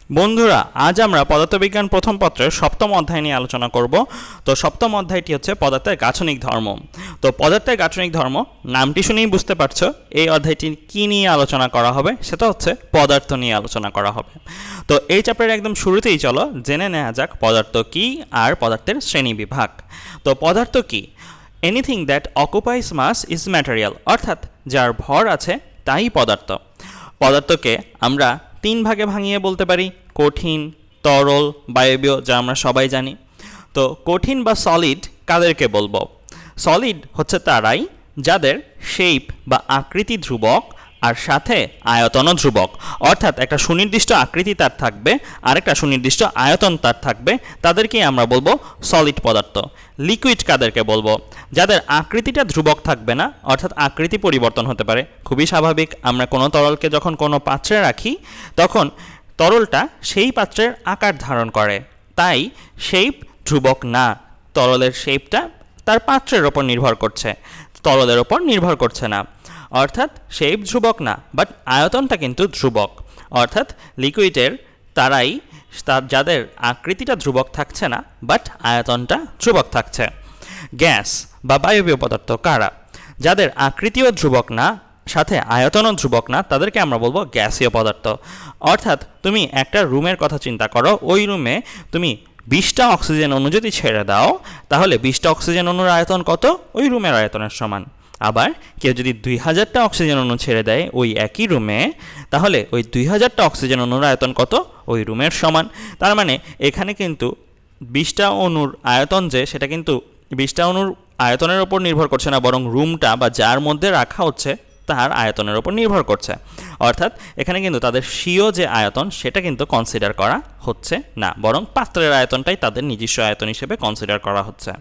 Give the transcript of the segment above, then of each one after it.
বন্ধুরা, আজ আমরা পদার্থবিজ্ঞান প্রথম পত্রের সপ্তম অধ্যায় নিয়ে আলোচনা করব। তো সপ্তম অধ্যায়টি হচ্ছে পদার্থের গাঠনিক ধর্ম। তো পদার্থের গাঠনিক ধর্ম নামটি শুনেই বুঝতে পারছো এই অধ্যায়টি কী নিয়ে আলোচনা করা হবে, সেটা হচ্ছে পদার্থ নিয়ে আলোচনা করা হবে। তো এই চ্যাপ্টারের একদম শুরুতেই চলো জেনে নেওয়া যাক পদার্থ কী আর পদার্থের শ্রেণীবিভাগ। তো পদার্থ কী? Anything that occupies mass is material, অর্থাৎ যার ভর আছে তাই পদার্থ। পদার্থকে আমরা তিন ভাগে ভাঙিয়ে বলতে পারি: কঠিন, তরল, বায়বীয়, যা আমরা সবাই জানি। তো কঠিন বা সলিড কাদেরকে বলবো? সলিড হচ্ছে তারাই যাদের শেপ বা আকৃতি ধ্রুবক আর সাথে আয়তনও ধ্রুবক, অর্থাৎ একটা সুনির্দিষ্ট আকৃতি তার থাকবে আর একটা সুনির্দিষ্ট আয়তন তার থাকবে, তাদেরকেই আমরা বলবো সলিড পদার্থ। লিকুইড কাদেরকে বলবো? যাদের আকৃতিটা ধ্রুবক থাকবে না, অর্থাৎ আকৃতি পরিবর্তন হতে পারে। খুবই স্বাভাবিক, আমরা কোনো তরলকে যখন কোনো পাত্রে রাখি তখন তরলটা সেই পাত্রের আকার ধারণ করে, তাই শেপ ধ্রুবক না। তরলের শেপটা তার পাত্রের ওপর নির্ভর করছে, তরলের ওপর নির্ভর করছে না। অর্থাৎ শেপ ধ্রুবক না, বাট আয়তনটা কিন্তু ধ্রুবক। অর্থাৎ লিকুইডের তারাই যাদের আকৃতিটা ধ্রুবক থাকছে না, বাট আয়তনটা ধ্রুবক থাকছে। গ্যাস বা বায়বীয় পদার্থ কারা? যাদের আকৃতিও ধ্রুবক না, সাথে আয়তনও ধ্রুবক না, তাদেরকে আমরা বলবো গ্যাসীয় পদার্থ। অর্থাৎ তুমি একটা রুমের কথা চিন্তা করো, ওই রুমে তুমি 20টা অক্সিজেন অণু যদি ছেড়ে দাও, তাহলে 20টা অক্সিজেন অণুর আয়তন কত? ওই রুমের আয়তনের সমান। আবার কেউ যদি 2000টা অক্সিজেন অণু ছেড়ে দেয় ওই একই রুমে, তাহলে ওই 2000টা অক্সিজেন অণুর আয়তন কত? ওই রুমের সমান। তার মানে এখানে কিন্তু 20টা অণুর আয়তন যে, সেটা কিন্তু 20টা অণুর আয়তনের ওপর নির্ভর করছে না, বরং রুমটা বা যার মধ্যে রাখা হচ্ছে তার আয়তনের ওপর নির্ভর করছে। অর্থাৎ এখানে কিন্তু তাদের স্বীয় যে আয়তন সেটা কিন্তু কনসিডার করা হচ্ছে না, বরং পাত্রের আয়তনটাই তাদের নিজস্ব আয়তন হিসেবে কনসিডার করা হচ্ছে।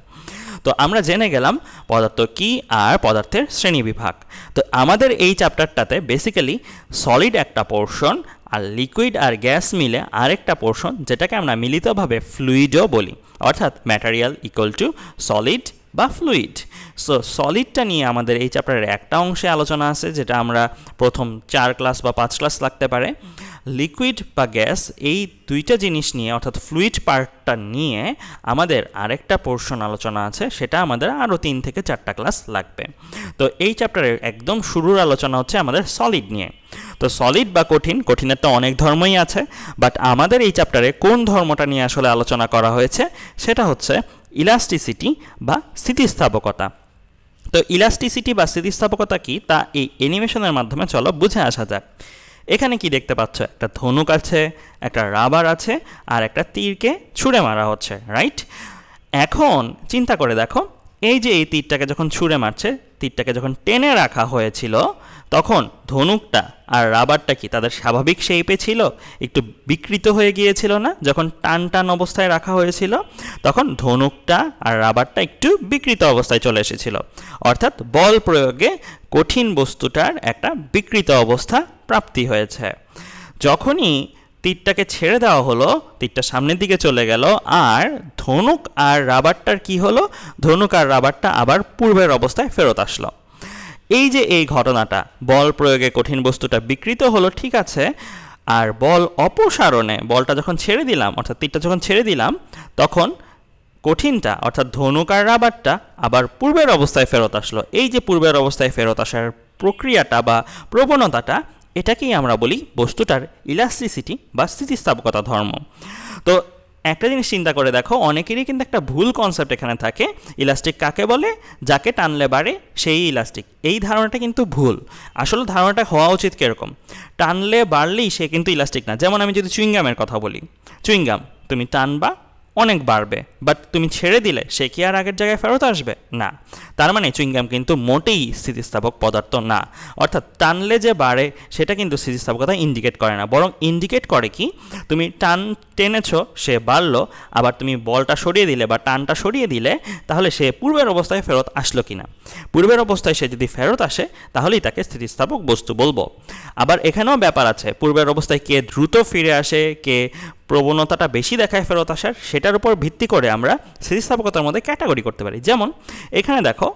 তো আমরা জেনে গেলাম পদার্থ কী আর পদার্থের শ্রেণীবিভাগ। তো আমাদের এই চ্যাপ্টারটাতে বেসিক্যালি সলিড একটা পোর্শন আর লিকুইড আর গ্যাস মিলে আরেকটা পোর্শন, যেটাকে আমরা মিলিতভাবে ফ্লুইডও বলি। অর্থাৎ ম্যাটেরিয়াল ইকুয়াল টু সলিড বা ফ্লুইড। সো সলিডটা নিয়ে আমাদের এই চ্যাপ্টারের একটা অংশে আলোচনা আছে, যেটা আমরা প্রথম 4 ক্লাস বা 5 ক্লাস লাগতে পারে। লিকুইড বা গ্যাস, এই দুইটা জিনিস নিয়ে, অর্থাৎ ফ্লুইড পার্টটা নিয়ে আমাদের আরেকটা পোর্শন আলোচনা আছে, সেটা আমাদের আরও 3 থেকে 4টা ক্লাস লাগবে। তো এই চ্যাপ্টারের একদম শুরুর আলোচনা হচ্ছে আমাদের সলিড নিয়ে। তো সলিড বা কঠিন, কঠিনের তো অনেক ধর্মই আছে, বাট আমাদের এই চ্যাপ্টারে কোন ধর্মটা নিয়ে আসলে আলোচনা করা হয়েছে সেটা হচ্ছে ইলাস্টিসিটি বা স্থিতিস্থাপকতা। তো ইলাস্টিসিটি বা স্থিতিস্থাপকতা কি, তা এই অ্যানিমেশনের মাধ্যমে চলো বুঝে আসা যাক। এখানে কি দেখতে পাচ্ছ? একটা ধনুক আছে, একটা রাবার আছে, আর একটা তীরকে ছুঁড়ে মারা হচ্ছে, রাইট? এখন চিন্তা করে দেখো, এই যে এই তীরটাকে যখন ছুঁড়ে মারছে, তীরটাকে যখন টেনে রাখা হয়েছিল, তখন ধনুকটা আর রাবারটা কি তাদের স্বাভাবিক শেপে ছিল? একটু বিকৃত হয়ে গিয়েছিল না? যখন টান টান অবস্থায় রাখা হয়েছিল, তখন ধনুকটা আর রাবারটা একটু বিকৃত অবস্থায় চলে এসেছিল। অর্থাৎ বল প্রয়োগে কঠিন বস্তুটার একটা বিকৃত অবস্থা প্রাপ্তি হয়েছে। যখনই তীরটাকে ছেড়ে দেওয়া হলো, তীরটা সামনের দিকে চলে গেল, আর ধনুক আর রাবারটার কি হলো? ধনুক আর রাবারটা আবার পূর্বের অবস্থায় ফেরত আসলো। এই যে এই ঘটনাটা, বল প্রয়োগে কঠিন বস্তুটা বিকৃত হলো, ঠিক আছে, আর বল অপসারণে, বলটা যখন ছেড়ে দিলাম, অর্থাৎ তীরটা যখন ছেড়ে দিলাম, তখন কঠিনটা অর্থাৎ ধনুক আর রাবারটা আবার পূর্বের অবস্থায় ফেরত আসলো। এই যে পূর্বের অবস্থায় ফেরত আসার প্রক্রিয়াটা বা প্রবণতাটা, এটাকেই আমরা বলি বস্তুটার ইলাস্টিসিটি বা স্থিতিস্থাপকতা ধর্ম। তো একটা জিনিস চিন্তা করে দেখো, অনেকেরই কিন্তু একটা ভুল কনসেপ্ট এখানে থাকে। ইলাস্টিক কাকে বলে? যাকে টানলে বাড়ে সেই ইলাস্টিক। এই ধারণাটা কিন্তু ভুল। আসলে ধারণাটা হওয়া উচিত কীরকম? টানলে বাড়লেই সে কিন্তু ইলাস্টিক না। যেমন আমি যদি চুইংগামের কথা বলি, চুইংগাম তুমি টানবা, অনেক বাড়বে, বাট তুমি ছেড়ে দিলে সে কি আর আগের জায়গায় ফেরত আসবে? না। তার মানে চুইংগাম কিন্তু মোটেই স্থিতিস্থাপক পদার্থ না। অর্থাৎ টানলে যে বাড়ে সেটা কিন্তু স্থিতিস্থাপকতা ইন্ডিকেট করে না, বরং ইন্ডিকেট করে কি, তুমি টান টেনেছো, সে বাড়লো, আবার তুমি বলটা সরিয়ে দিলে বা টানটা সরিয়ে দিলে, তাহলে সে পূর্বের অবস্থায় ফেরত আসলো কিনা। পূর্বের অবস্থায় সে যদি ফেরত আসে, তাহলেই তাকে স্থিতিস্থাপক বস্তু বলবো। আবার এখানেও ব্যাপার আছে, পূর্বের অবস্থায় কে দ্রুত ফিরে আসে, কে প্রবণতাটা বেশি দেখায় ফেরত আসার, সেটার উপর ভিত্তি করে আমরা স্থিতিস্থাপকতার মধ্যে ক্যাটাগরি করতে পারি। যেমন এখানে দেখো,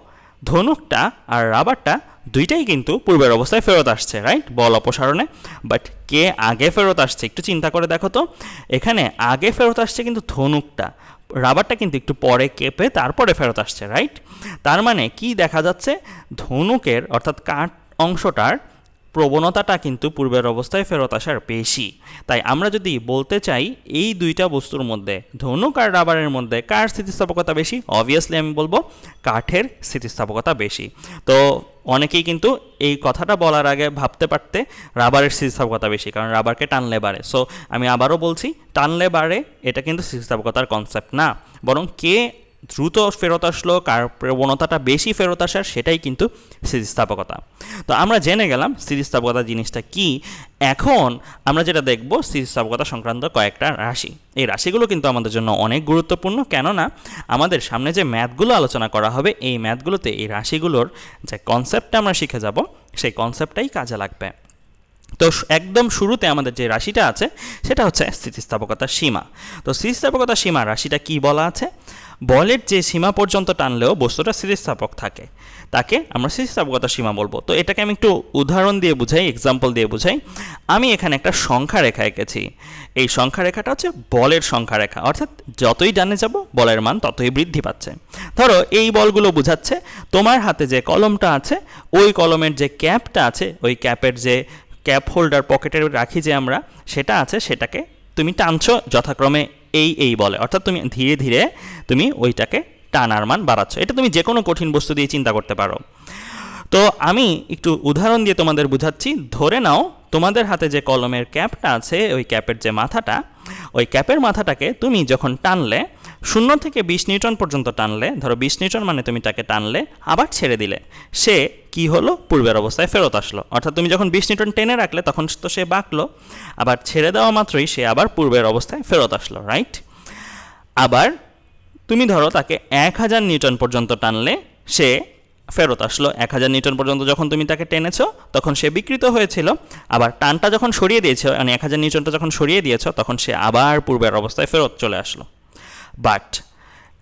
ধনুকটা আর রাবারটা দুইটাই কিন্তু পূর্বের অবস্থায় ফেরত আসছে, রাইট, বল অপসারণে। বাট কে আগে ফেরত আসছে একটু চিন্তা করে দেখো তো। এখানে আগে ফেরত আসছে কিন্তু ধনুকটা, রাবারটা কিন্তু একটু পরে কেঁপে তারপরে ফেরত আসছে, রাইট। তার মানে কি দেখা যাচ্ছে, ধনুকের অর্থাৎ কাঠ অংশটার প্রবণতাটা কিন্তু পূর্বের অবস্থায় ফেরত আসার বেশি। তাই আমরা যদি বলতে চাই এই দুইটা বস্তুর মধ্যে, ধনুক আর রাবারের মধ্যে কার স্থিতিস্থাপকতা বেশি, অবভিয়াসলি আমি বলবো কাঠের স্থিতিস্থাপকতা বেশি। তো অনেকেই কিন্তু এই কথাটা বলার আগে ভাবতে পারতে রাবারের স্থিতিস্থাপকতা বেশি, কারণ রাবারকে টানলে বাড়ে। সো আমি আবারও বলছি, টানলে বাড়ে এটা কিন্তু স্থিতিস্থাপকতার কনসেপ্ট না, বরং কে দ্রুত ফেরত আসলো, কার প্রবণতাটা বেশি ফেরত আসার, সেটাই কিন্তু স্থিতিস্থাপকতা। তো আমরা জেনে গেলাম স্থিতিস্থাপকতা জিনিসটা কি। এখন আমরা যেটা দেখব স্থিতিস্থাপকতা সংক্রান্ত কয়েকটা রাশি। এই রাশিগুলো কিন্তু আমাদের জন্য অনেক গুরুত্বপূর্ণ, কেননা আমাদের সামনে যে ম্যাথগুলো আলোচনা করা হবে এই ম্যাথগুলোতে এই রাশিগুলোর যে কনসেপ্টটা আমরা শিখে যাব সেই কনসেপ্টটাই কাজে লাগবে। তো একদম শুরুতে আমাদের যে রাশিটা আছে সেটা হচ্ছে স্থিতিস্থাপকতার সীমা। তো স্থিতিস্থাপকতার সীমা রাশিটা কি বলা আছে, বলের যে সীমা পর্যন্ত টানলেও বস্তুটা স্থিতিস্থাপক থাকে তাকে আমরা স্থিতিস্থাপকতার সীমা বলবো। তো এটাকে আমি একটু উদাহরণ দিয়ে বুঝাই, এক্সাম্পল দিয়ে বুঝাই। আমি এখানে একটা সংখ্যা রেখা এঁকেছি। এই সংখ্যা রেখাটা হচ্ছে বলের সংখ্যা রেখা, অর্থাৎ যতই ডানে যাব বলের মান ততই বৃদ্ধি পাচ্ছে। ধরো এই বলগুলো বোঝাচ্ছে তোমার হাতে যে কলমটা আছে ওই কলমের যে ক্যাপটা আছে, ওই ক্যাপের যে ক্যাপ হোল্ডার পকেটে রাখি যে আমরা, সেটা আছে, সেটাকে তুমি টানছো যথাক্রমে এই বলে, অর্থাৎ তুমি ধীরে ধীরে তুমি ওইটাকে টানার মান বাড়াচ্ছ। এটা তুমি যে কোনো কঠিন বস্তু দিয়ে চিন্তা করতে পারো। তো আমি একটু উদাহরণ দিয়ে তোমাদের বুঝাচ্ছি। ধরে নাও তোমাদের হাতে যে কলমের ক্যাপটা আছে, ওই ক্যাপের যে মাথাটা, ওই ক্যাপের মাথাটাকে তুমি যখন টানলে 0 থেকে 20 নিউটন পর্যন্ত টানলে, ধরো 20 নিউটন মানে তুমি তাকে টানলে আবার ছেড়ে দিলে, সে কি হলো, পূর্বের অবস্থায় ফেরত আসলো। অর্থাৎ তুমি যখন 20 নিউটন টেনে রাখলে তখন তো সে বাঁকলো, আবার ছেড়ে দেওয়া মাত্রই সে আবার পূর্বের অবস্থায় ফেরত আসলো, রাইট। আবার তুমি ধরো তাকে 1000 নিউটন পর্যন্ত টানলে সে ফেরত আসলো। 1000 নিউটন পর্যন্ত যখন তুমি তাকে টেনেছো তখন সে বিকৃত হয়েছিল, আবার টানটা যখন সরিয়ে দিয়েছো, মানে 1000 নিউটনটা যখন সরিয়ে দিয়েছো তখন সে আবার পূর্বের অবস্থায় ফেরত চলে আসলো। বাট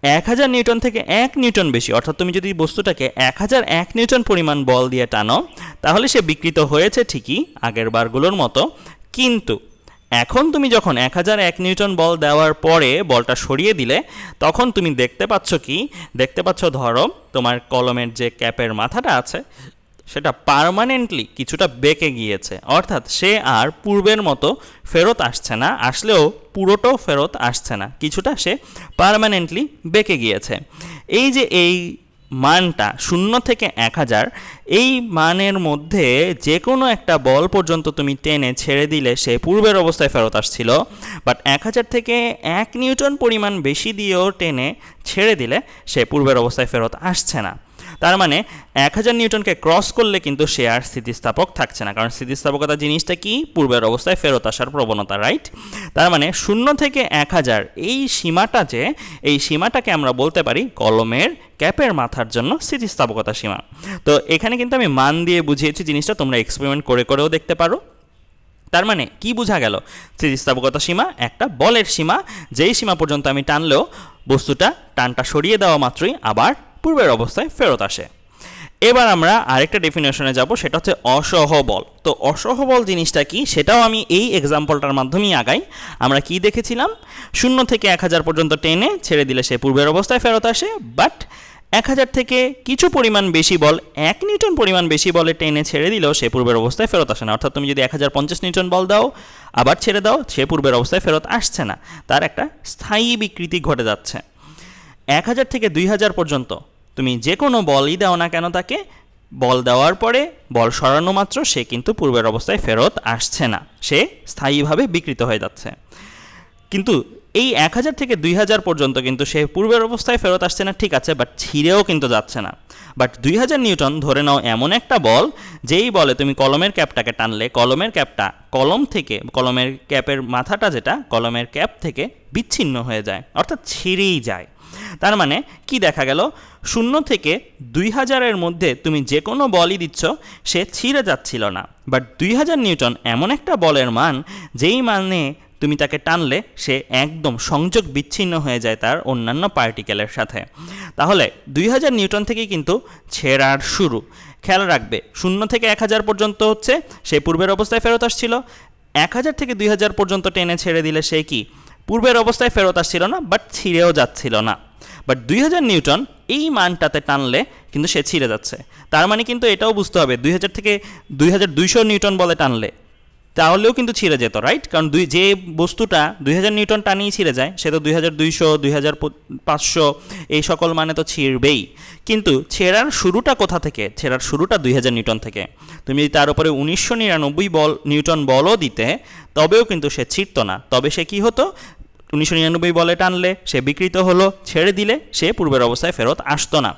1000 নিউটন থেকে 1 নিউটন বেশি, অর্থাৎ তুমি যদি বস্তুটাকে 1001 নিউটন পরিমাণ বল দিয়ে টানো তাহলে সে বিকৃত হয়েছে ঠিকই আগের বারগুলোর মতো, কিন্তু এখন তুমি যখন 1001 নিউটন বল দেওয়ার পরে বলটা সরিয়ে দিলে তখন তুমি দেখতে পাচ্ছ কি, দেখতে পাচ্ছ ধরো তোমার কলমের যে ক্যাপের মাথাটা আছে সেটা পার্মানেন্টলি কিছুটা বেঁকে গিয়েছে, অর্থাৎ সে আর পূর্বের মতো ফেরত আসছে না, আসলেও পুরোটাও ফেরত আসছে না, কিছুটা সে পার্মানেন্টলি বেঁকে গিয়েছে। এই যে এই মানটা 0 থেকে 1000, এই মানের মধ্যে যে কোনো একটা বল পর্যন্ত তুমি টেনে ছেড়ে দিলে সে পূর্বের অবস্থায় ফেরত আসছিল। বাট 1000 থেকে 1 নিউটন পরিমাণ বেশি দিয়েও টেনে ছেড়ে দিলে সে পূর্বের অবস্থায় ফেরত আসছে না। তার মানে 1000 নিউটনকে ক্রস করলে কিন্তু সে আর স্থিতিস্থাপক থাকছে না, কারণ স্থিতিস্থাপকতা জিনিসটা কি, পূর্বের অবস্থায় ফেরত আসার প্রবণতা, রাইট। তার মানে 0 থেকে 1000 এই সীমাটা, যে এই সীমাটাকে আমরা বলতে পারি কলমের ক্যাপের মাথার জন্য স্থিতিস্থাপকতা সীমা। তো এখানে কিন্তু আমি মান দিয়ে বুঝিয়েছি জিনিসটা, তোমরা এক্সপেরিমেন্ট করে করেও দেখতে পারো। তার মানে কি বোঝা গেল, স্থিতিস্থাপকতা সীমা একটা বলের সীমা, যেই সীমা পর্যন্ত আমি টানলেও বস্তুটা টানটা সরিয়ে দেওয়া মাত্রই আবার পূর্বের অবস্থায় ফেরত আসে। এবার আমরা আরেকটা ডেফিনেশনে যাব, সেটা হচ্ছে অসহবল। তো অসহবল জিনিসটা কি সেটাও আমি এই এক্সাম্পলটার মাধ্যমেই আগাই। আমরা কি দেখেছিলাম, 0 থেকে 1000 পর্যন্ত টেনে ছেড়ে দিলে সে পূর্বের অবস্থায় ফেরত আসে, বাট 1000 থেকে কিছু পরিমাণ বেশি বল, 1 নিউটন পরিমাণ বেশি বলে টেনে ছেড়ে দিলেও সে পূর্বের অবস্থায় ফেরত আসে না। অর্থাৎ তুমি যদি 1050 নিউটন বল দাও আবার ছেড়ে দাও, সে পূর্বের অবস্থায় ফেরত আসছে না, তার একটা স্থায়ী বিকৃতি ঘটে যাচ্ছে। 1000 থেকে 2000 পর্যন্ত তুমি যে কোনো বলই দাও না কেন তাকে, বল দেওয়ার পরে বল সরানো মাত্র সে কিন্তু পূর্বের অবস্থায় ফেরত আসছে না, সে স্থায়ীভাবে বিকৃত হয়ে যাচ্ছে। কিন্তু এই 1000 থেকে 2000 পর্যন্ত কিন্তু সে পূর্বের অবস্থায় ফেরত আসছে না, ঠিক আছে, বাট ছিঁড়েও কিন্তু যাচ্ছে না। বাট 2000 নিউটন ধরে নাও এমন একটা বল, যেই বলে তুমি কলমের ক্যাপটাকে টানলে কলমের ক্যাপটা কলম থেকে, কলমের ক্যাপের মাথাটা যেটা কলমের ক্যাপ থেকে বিচ্ছিন্ন হয়ে যায়, অর্থাৎ ছিঁড়েই যায়। তার মানে কি দেখা গেল, 0 থেকে 2000-এর মধ্যে তুমি যে কোনো বলই দিচ্ছ সে ছিঁড়ে যাচ্ছিল না। বাট 2000 নিউটন এমন একটা বলের মান, যেই মানে তুমি তাকে টানলে সে একদম সংযোগ বিচ্ছিন্ন হয়ে যায় তার অন্যান্য পার্টিকেলের সাথে। তাহলে 2000 নিউটন থেকেই কিন্তু ছেঁড়ার শুরু। খেয়াল রাখবে 0 থেকে 1000 পর্যন্ত হচ্ছে সে পূর্বের অবস্থায় ফেরত আসছিল, 1000 থেকে 2000 পর্যন্ত টেনে ছেড়ে দিলে সে কি পূর্বের অবস্থায় ফেরত আসছিল না, বাট ছিঁড়েও যাচ্ছিল না। বাট 2000 নিউটন এই মানটাতে টানলে কিন্তু সে ছিঁড়ে যাচ্ছে। তার মানে কিন্তু এটাও বুঝতে হবে 2000 থেকে 2200 নিউটন বলে টানলে তাহলেও কিন্তু ছিঁড়ে যেত, রাইট? কারণ যে বস্তুটা 2000 নিউটন টানিয়ে ছিঁড়ে যায় সে তো 2200, 2500 এই সকল মানে তো ছিঁড়বেই। কিন্তু ছেঁড়ার শুরুটা কোথা থেকে? ছেঁড়ার শুরুটা 2000 নিউটন থেকে। তুমি যদি তার উপরে 1999 নিউটন বলও দিতে তবেও কিন্তু সে ছিঁড়ত না। তবে সে কি হতো, 1999 বলে টানলে সে বিকৃত হলো, ছেড়ে দিলে সে পূর্বের অবস্থায় ফেরত আসতো না,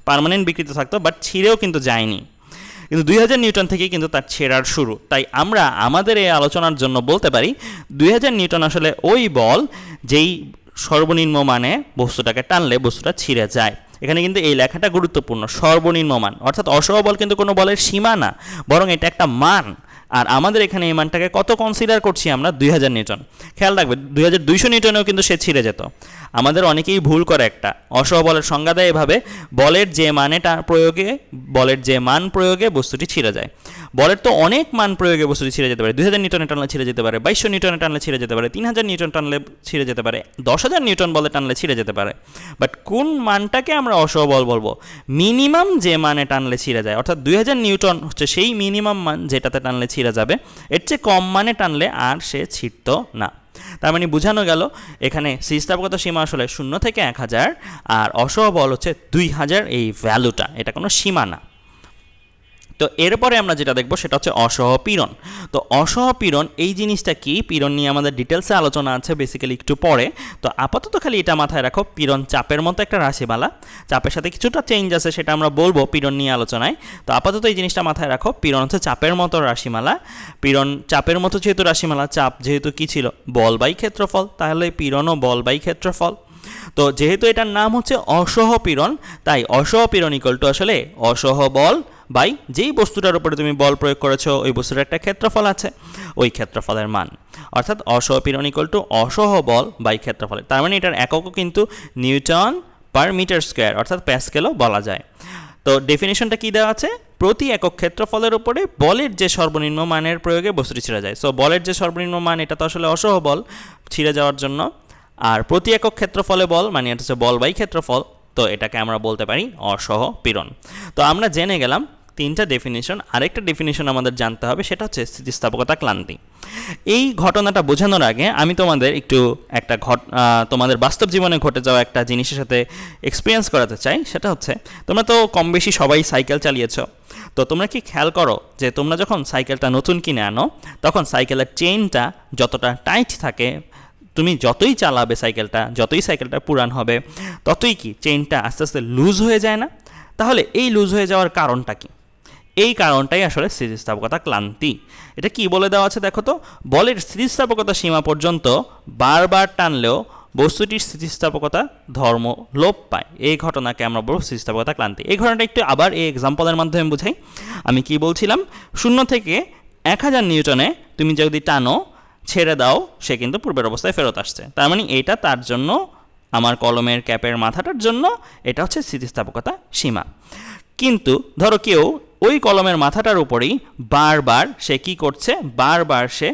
পার্মানেন্ট বিকৃত থাকতো, বাট ছিঁড়েও কিন্তু যায়নি। কিন্তু 2000 নিউটন থেকেই কিন্তু তার ছেঁড়ার শুরু। তাই আমরা আমাদের এই আলোচনার জন্য বলতে পারি 2000 নিউটন আসলে ওই বল যেই সর্বনিম্ন মানে বস্তুটাকে টানলে বস্তুটা ছিঁড়ে যায়। এখানে কিন্তু এই লেখাটা গুরুত্বপূর্ণ, সর্বনিম্ন মান, অর্থাৎ অসহ বল কিন্তু কোনো বলের সীমা না, বরং এটা একটা মান। আর আমাদের এখানে এই মানটাকে কত কনসিডার করছি আমরা? 2000 নিউটন। খেয়াল রাখবে 2200 নিউটনেও কিন্তু সে ছিঁড়ে যেত। আমাদের অনেকেই ভুল করে একটা, অসহ বলের সংজ্ঞা দেয় এভাবে, বলের যে মান প্রয়োগে বস্তুটি ছিঁড়ে যায়। বলের তো অনেক মান প্রয়োগে বস্তুটি ছিঁড়ে যেতে পারে। 2000 নিউটনে টানলে ছিঁড়ে যেতে পারে, 2200 নিউটনে টানলে ছিঁড়ে যেতে পারে, 3000 নিউটন টানলে ছিঁড়ে যেতে পারে, 10000 নিউটন বলে টানলে ছিঁড়ে যেতে পারে। বাট কোন মানটাকে আমরা অসহ বল বলবো? মিনিমাম যে মানে টানলে ছিঁড়ে যায়, অর্থাৎ 2000 নিউটন হচ্ছে সেই মিনিমাম মান যেটাতে টানলে ছিঁড়ে যাবে। এর চেয়ে কম মানে টানলে আর সে ছিঁড়ত না। তার মানে বোঝানো গেল এখানে স্থিতিস্থাপকতা সীমা আসলে 0 থেকে 1000, আর অসহ বল হচ্ছে 2000, এই ভ্যালুটা, এটা কোনো সীমা না। তো এরপরে আমরা যেটা দেখব সেটা হচ্ছে অসহ পীড়ন। তো অসহ পীড়ন এই জিনিসটা কি, পীড়ন নিয়ে আমাদের ডিটেলসে আলোচনা আছে বেসিক্যালি একটু পরে। তো আপাতত খালি এটা মাথায় রাখো, পীড়ন চাপের মতো একটা রাশিমালা, চাপের সাথে কিছুটা চেঞ্জ আছে সেটা আমরা বলবো পীড়ন নিয়ে আলোচনায়। তো আপাতত এই জিনিসটা মাথায় রাখো, পীড়ন হচ্ছে চাপের মতো রাশিমালা। পীড়ন চাপের মতো যেহেতু রাশিমালা, চাপ যেহেতু কি ছিল, বল বাই ক্ষেত্রফল, তাহলে পীড়নও বল বাই ক্ষেত্রফল। তো যেহেতু এটার নাম হচ্ছে অসহ পীড়ন, তাই অসহ পীড়ন ইকুয়াল টু আসলে অসহ বল বাই যেই বস্তুটার উপরে তুমি বল প্রয়োগ করেছো ওই বস্তুটার একটা ক্ষেত্রফল আছে, ওই ক্ষেত্রফলের মান। অর্থাৎ অসহ পীড়ন ইকুয়াল টু অসহ বল বাই ক্ষেত্রফল। তার মানে এটার এককও কিন্তু নিউটন পার মিটার স্কোয়ার, অর্থাৎ প্যাসকেলও বলা যায়। তো ডেফিনেশনটা কি দেওয়া আছে? প্রতি একক ক্ষেত্রফলের উপরে বলের যে সর্বনিম্ন মানের প্রয়োগে বস্তুটি ছিঁড়ে যায়। সো বলের যে সর্বনিম্ন মান এটা তো আসলে অসহ বল ছিঁড়ে যাওয়ার জন্য, আর প্রতি একক ক্ষেত্রফলে বল মানে এটা হচ্ছে বল বাই ক্ষেত্রফল। তো এটাকে আমরা বলতে পারি অসহ পীড়ন। তো আমরা জেনে গেলাম 3টা ডেফিনিশন। আরেকটা ডেফিনিশন আমাদের জানতে হবে, সেটা হচ্ছে স্থিতিস্থাপকতা ক্লান্তি। এই ঘটনাটা বোঝানোর আগে আমি তোমাদের একটু একটা তোমাদের বাস্তব জীবনে ঘটে যাওয়া একটা জিনিসের সাথে এক্সপিরিয়েন্স করাতে চাই। সেটা হচ্ছে, তোমরা তো কম বেশি সবাই সাইকেল চালিয়েছ। তো তোমরা কি খেয়াল করো যে তোমরা যখন সাইকেলটা নতুন কিনে আনো তখন সাইকেলের চেইনটা যতটা টাইট থাকে, তুমি যতই চালাবে সাইকেলটা, যতই সাইকেলটা পুরান হবে, ততই কি চেইনটা আস্তে আস্তে লুজ হয়ে যায় না? তাহলে এই লুজ হয়ে যাওয়ার কারণটা কি? এই কারণটাই আসলে স্থিতিস্থাপকতা ক্লান্তি। এটা কি বলে দেওয়া আছে দেখো তো, বলের স্থিতিস্থাপকতা সীমা পর্যন্ত বারবার টানলেও বস্তুটির স্থিতিস্থাপকতা ধর্ম লোপ পায়। এই ঘটনাকে আমরা বলব স্থিতিস্থাপকতা ক্লান্তি। এই ঘটনাটা একটু আবার এই এক্সাম্পলের মাধ্যমে বোঝাই। আমি কি বলছিলাম, 0 থেকে 1000 নিউটনে তুমি যদি টানো, ছেড়ে দাও, সে কিন্তু পূর্বের অবস্থায় ফেরত আসছে। তার মানে এইটা তার জন্য, আমার কলমের ক্যাপের মাথাটার জন্য এটা হচ্ছে স্থিতিস্থাপকতা সীমা। কিন্তু ধরো কেউ ওই কলমের মাথাটার উপরেই বারবার সে কি করছে, বারবার সে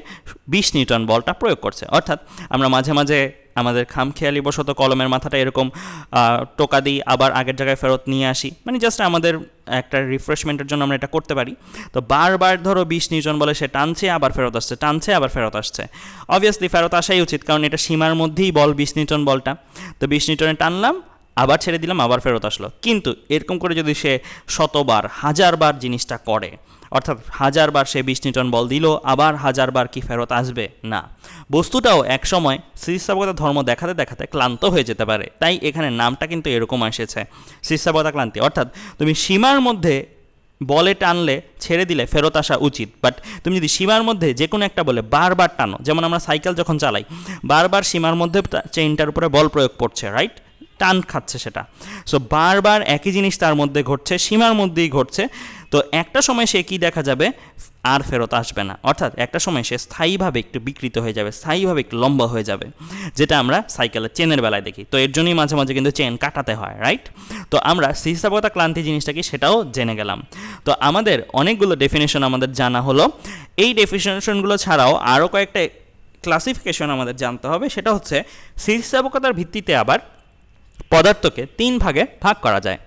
20 নিউটন বলটা প্রয়োগ করছে। অর্থাৎ আমরা মাঝে মাঝে আমাদের খামখেয়ালি বশত কলমের মাথাটা এরকম টোকা দিই, আবার আগের জায়গায় ফেরত নিয়ে আসি, মানে জাস্ট আমাদের একটা রিফ্রেশমেন্টের জন্য আমরা এটা করতে পারি। তো বারবার ধরো 20 নিউটন বলে সে টানছে, আবার ফেরত আসছে, টানছে, আবার ফেরত আসছে। অবভিয়াসলি ফেরত আসাই উচিত, কারণ এটা সীমার মধ্যেই বল 20 নিউটন বলটা। তো 20 নিউটনে টানলাম, আবার ছেড়ে দিলাম, আবার ফেরত আসলো। কিন্তু এরকম করে যদি সে 100বার 1000বার জিনিসটা করে, অর্থাৎ 1000বার সে 20 নিউটন বল দিল, আবার 1000বার কি ফেরত আসবে না? বস্তুটাও এক সময় স্থিতিস্থাপকতা ধর্ম দেখাতে দেখাতে ক্লান্ত হয়ে যেতে পারে। তাই এখানে নামটা কিন্তু এরকম এসেছে, স্থিতিস্থাপকতা ক্লান্তি। অর্থাৎ তুমি সীমার মধ্যে বলে টানলে ছেড়ে দিলে ফেরত আসা উচিত, বাট তুমি যদি সীমার মধ্যে যে কোনো একটা বলে বারবার টানো, যেমন আমরা সাইকেল যখন চালাই, বারবার সীমার মধ্যে চেইনটার উপরে বল প্রয়োগ করছে, রাইট? টান খাচ্ছে সেটা। সো বারবার একই জিনিস তার মধ্যে ঘটছে, সীমার মধ্যেই ঘটছে। তো একটা সময় সে কি দেখা যাবে, আর ফেরত আসবে না, অর্থাৎ একটা সময় সে স্থায়ীভাবে একটু বিকৃত হয়ে যাবে, স্থায়ীভাবে একটু লম্বা হয়ে যাবে, যেটা আমরা সাইকেলের চেনের বেলায় দেখি। তো এর জন্যই মাঝে মাঝে কিন্তু চেন কাটাতে হয়, রাইট? তো আমরা স্থিতিস্থাপকতা ক্লান্তি জিনিসটা কি সেটাও জেনে গেলাম। তো আমাদের অনেকগুলো ডেফিনেশন আমাদের জানা হলো। এই ডেফিনেশনগুলো ছাড়াও আরও কয়েকটা ক্লাসিফিকেশন আমাদের জানতে হবে, সেটা হচ্ছে স্থিতিস্থাপকতার ভিত্তিতে আবার পদার্থকে 3 ভাগে ভাগ করা যায়।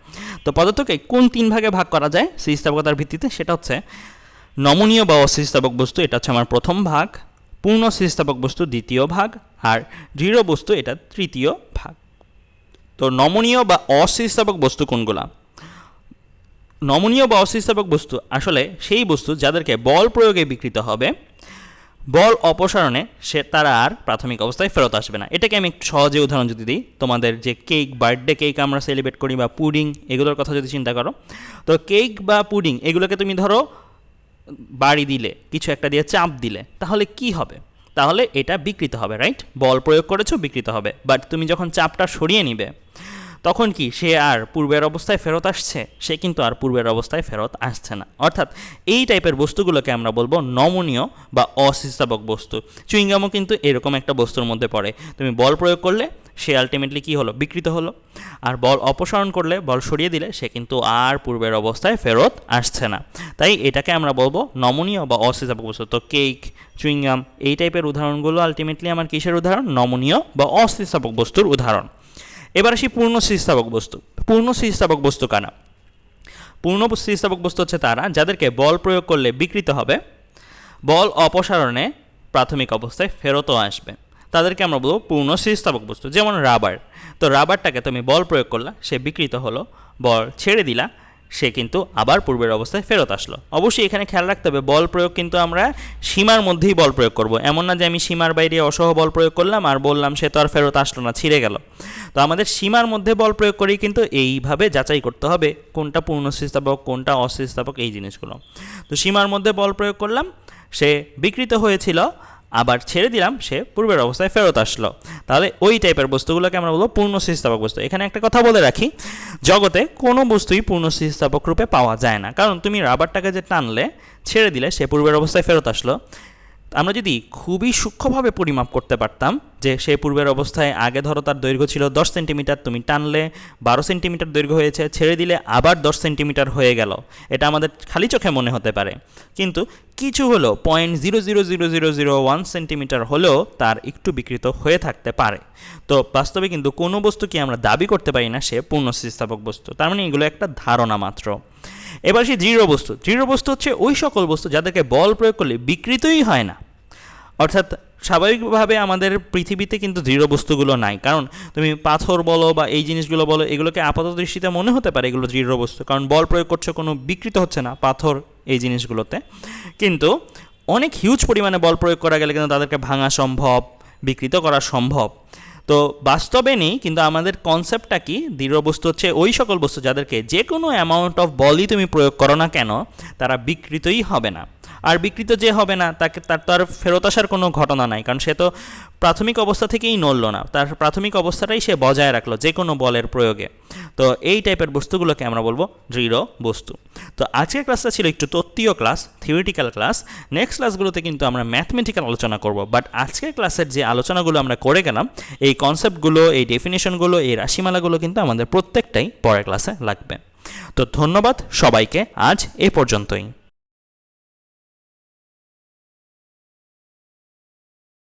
তো পদার্থকে কোন 3 ভাগে ভাগ করা যায় স্থিতিস্থাপকতার ভিত্তিতে, সেটা হচ্ছে নমনীয় বা অস্থিতিস্থাপক বস্তু, এটা হচ্ছে আমার প্রথম ভাগ, পূর্ণ স্থিতিস্থাপক বস্তু দ্বিতীয় ভাগ, আর দৃঢ় বস্তু এটা তৃতীয় ভাগ। তো নমনীয় বা অস্থিতিস্থাপক বস্তু কোনগুলা? নমনীয় বা অস্থিতিস্থাপক বস্তু আসলে সেই বস্তু যাদেরকে বল প্রয়োগে বিকৃত হবে, বল অপসারণে তারা আর প্রাথমিক অবস্থায় ফেরত আসবে না। এটাকে আমি একটু সহজে উদাহরণ যদি দিই, তোমাদের যে কেক, বার্থডে কেক আমরা সেলিব্রেট করি, বা পুডিং, এগুলোর কথা যদি চিন্তা করো, তো কেক বা পুডিং এগুলোকে তুমি ধরো বাড়ি দিলে, কিছু একটা দিয়ে চাপ দিলে, তাহলে কি হবে? তাহলে এটা বিকৃত হবে, রাইট? বল প্রয়োগ করেছো, বিকৃত হবে। বাট তুমি যখন চাপটা সরিয়ে নিবে, তখন কি সে আর পূর্বের অবস্থায় ফেরত আসছে? সে কিন্তু আর পূর্বের অবস্থায় ফেরত আসছে না। অর্থাৎ এই টাইপের বস্তুগুলোকে আমরা বলবো নমনীয় বা অস্থিতিস্থাপক বস্তু। চুইংগামও কিন্তু এরকম একটা বস্তুর মধ্যে পড়ে। তুমি বল প্রয়োগ করলে সে আলটিমেটলি কী হলো? বিকৃত হলো। আর বল অপসারণ করলে, বল সরিয়ে দিলে সে কিন্তু আর পূর্বের অবস্থায় ফেরত আসছে না। তাই এটাকে আমরা বলবো নমনীয় বা অস্থিতিস্থাপক বস্তু। তো কেক, চুইংগাম এই টাইপের উদাহরণগুলো আলটিমেটলি আমার কিসের উদাহরণ? নমনীয় বা অস্থিতিস্থাপক বস্তুর উদাহরণ। এবার আসি পূর্ণ স্থিতিস্থাপক বস্তু। পূর্ণ স্থিতিস্থাপক বস্তু কারা? পূর্ণ স্থিতিস্থাপক বস্তু হচ্ছে তারা যাদেরকে বল প্রয়োগ করলে বিকৃত হবে, বল অপসারণে প্রাথমিক অবস্থায় ফেরতও আসবে, তাদেরকে আমরা বলবো পূর্ণ স্থিতিস্থাপক বস্তু। যেমন রাবার। তো রাবারটাকে তুমি বল প্রয়োগ করলা, সে বিকৃত হলো, বল ছেড়ে দিলা, সে কিন্তু আবার পূর্বের অবস্থায় ফেরত আসলো। অবশ্যই এখানে খেয়াল রাখতে হবে, বল প্রয়োগ কিন্তু আমরা সীমার মধ্যেই বল প্রয়োগ করব। এমন না যে আমি সীমার বাইরে অসহ বল প্রয়োগ করলাম আর বললাম সে তো আর ফেরত আসলো না, ছিঁড়ে গেল। তো আমাদের সীমার মধ্যে বল প্রয়োগ করেই কিন্তু এইভাবে যাচাই করতে হবে কোনটা পূর্ণ স্থিতিস্থাপক, কোনটা অস্থিতিস্থাপক, এই জিনিসগুলো। তো সীমার মধ্যে বল প্রয়োগ করলাম, সে বিকৃত হয়েছিল, আবার ছেড়ে দিলাম, সে পূর্বের অবস্থায় ফেরত আসলো। তাহলে ওই টাইপের বস্তুগুলোকে আমরা বলবো পূর্ণ স্থিতিস্থাপক বস্তু। এখানে একটা কথা বলে রাখি, জগতে কোনো বস্তুই পূর্ণ স্থিতিস্থাপক রূপে পাওয়া যায় না। কারণ তুমি রাবারটাকে যে টানলে, ছেড়ে দিলে, সে পূর্বের অবস্থায় ফেরত আসলো। আমরা যদি খুবই সূক্ষ্মভাবে পরিমাপ করতে পারতাম যে সে পূর্বের অবস্থায় আগে ধরো তার দৈর্ঘ্য ছিল 10 সেন্টিমিটার, তুমি টানলে 12 সেন্টিমিটার দৈর্ঘ্য হয়েছে, ছেড়ে দিলে আবার 10 সেন্টিমিটার হয়ে গেল, এটা আমাদের খালি চোখে মনে হতে পারে। কিন্তু কিছু হলো 0.000001 সেন্টিমিটার হলেও তার একটু বিকৃত হয়ে থাকতে পারে। তো বাস্তবে কিন্তু কোনো বস্তুকে আমরা দাবি করতে পারি না সে পূর্ণ স্থিতিস্থাপক বস্তু। তার মানে এগুলো একটা ধারণা মাত্র। এবার সে দৃঢ় বস্তু। দৃঢ় বস্তু হচ্ছে ওই সকল বস্তু যাদেরকে বল প্রয়োগ করলে বিকৃতই হয় না। অর্থাৎ স্বাভাবিকভাবে আমাদের পৃথিবীতে কিন্তু দৃঢ় বস্তুগুলো নাই। কারণ তুমি পাথর বলো বা এই জিনিসগুলো বলো, এগুলোকে আপাত দৃষ্টিতে মনে হতে পারে এগুলো দৃঢ় বস্তু, কারণ বল প্রয়োগ করছে, কোনো বিকৃত হচ্ছে না পাথর এই জিনিসগুলোতে। কিন্তু অনেক হিউজ পরিমাণে বল প্রয়োগ করা গেলে কিন্তু তাদেরকে ভাঙা সম্ভব, বিকৃত করা সম্ভব। তো বাস্তবে নেই, কিন্তু আমাদের কনসেপ্টটা কি? দৃঢ় বস্তু হচ্ছে ওই সকল বস্তু যাদেরকে যে কোনো অ্যামাউন্ট অফ বলই তুমি প্রয়োগ করো না কেন, তারা বিকৃতই হবে না। আর বিকৃত যে হবে না তার তো আর ফেরত আসার কোনো ঘটনা নাই, কারণ সে তো প্রাথমিক অবস্থা থেকেই নড়ল না, তার প্রাথমিক অবস্থাটাই সে বজায় রাখলো যে কোনো বলের প্রয়োগে। তো এই টাইপের বস্তুগুলোকে আমরা বলবো দৃঢ় বস্তু। তো আজকের ক্লাসটা ছিল একটু তত্ত্বীয় ক্লাস, থিওরিটিক্যাল ক্লাস। নেক্সট ক্লাসগুলোতে কিন্তু আমরা ম্যাথমেটিক্যাল আলোচনা করব। বাট আজকের ক্লাসের যে আলোচনাগুলো আমরা করে গেলাম, এই কনসেপ্টগুলো, এই ডেফিনেশনগুলো, এই রাশিমালাগুলো কিন্তু আমাদের প্রত্যেকটাই পরের ক্লাসে লাগবে। তো ধন্যবাদ সবাইকে, আজ এ পর্যন্তই।